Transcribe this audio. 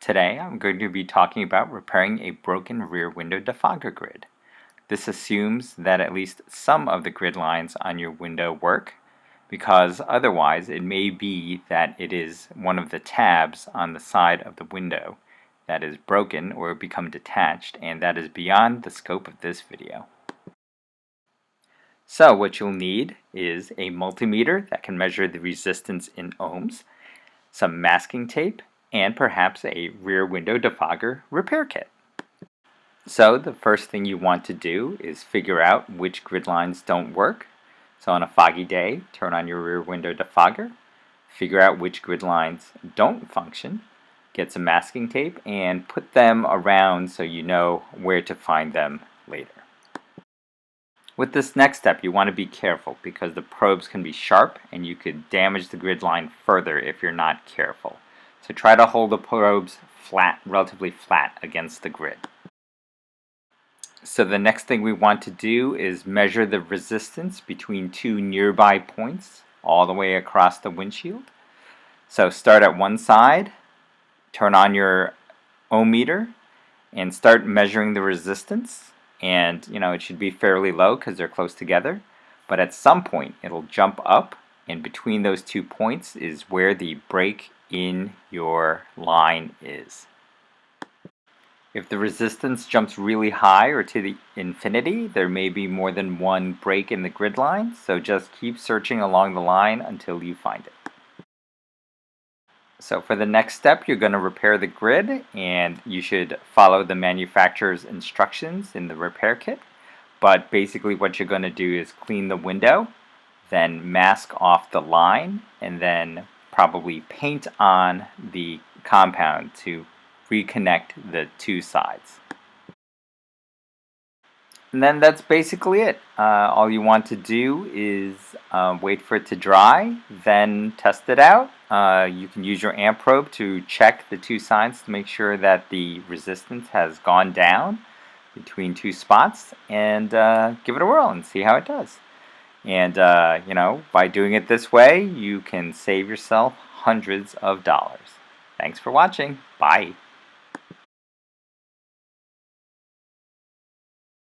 Today I'm going to be talking about repairing a broken rear window defogger grid. This assumes that at least some of the grid lines on your window work, because otherwise it may be that it is one of the tabs on the side of the window that is broken or become detached, and that is beyond the scope of this video. So what you'll need is a multimeter that can measure the resistance in ohms, some masking tape, and perhaps a rear window defogger repair kit. So the first thing you want to do is figure out which grid lines don't work. So on a foggy day, turn on your rear window defogger, figure out which grid lines don't function, get some masking tape, and put them around so you know where to find them later. With this next step, you want to be careful because the probes can be sharp and you could damage the grid line further if you're not careful. So try to hold the probes flat, relatively flat against the grid. So the next thing we want to do is measure the resistance between two nearby points all the way across the windshield. So start at one side, turn on your ohm meter, and start measuring the resistance. And it should be fairly low because they're close together, but at some point it'll jump up, and between those 2 points is where the break in your line is. If the resistance jumps really high or to the infinity, there may be more than one break in the grid line, so just keep searching along the line until you find it. So for the next step, you're going to repair the grid, and you should follow the manufacturer's instructions in the repair kit. But basically what you're going to do is clean the window, then mask off the line, and then probably paint on the compound to reconnect the two sides. And then that's basically it. All you want to do is wait for it to dry, then test it out. You can use your amp probe to check the two sides to make sure that the resistance has gone down between two spots, and give it a whirl and see how it does. And by doing it this way, you can save yourself hundreds of dollars. Thanks for watching. Bye.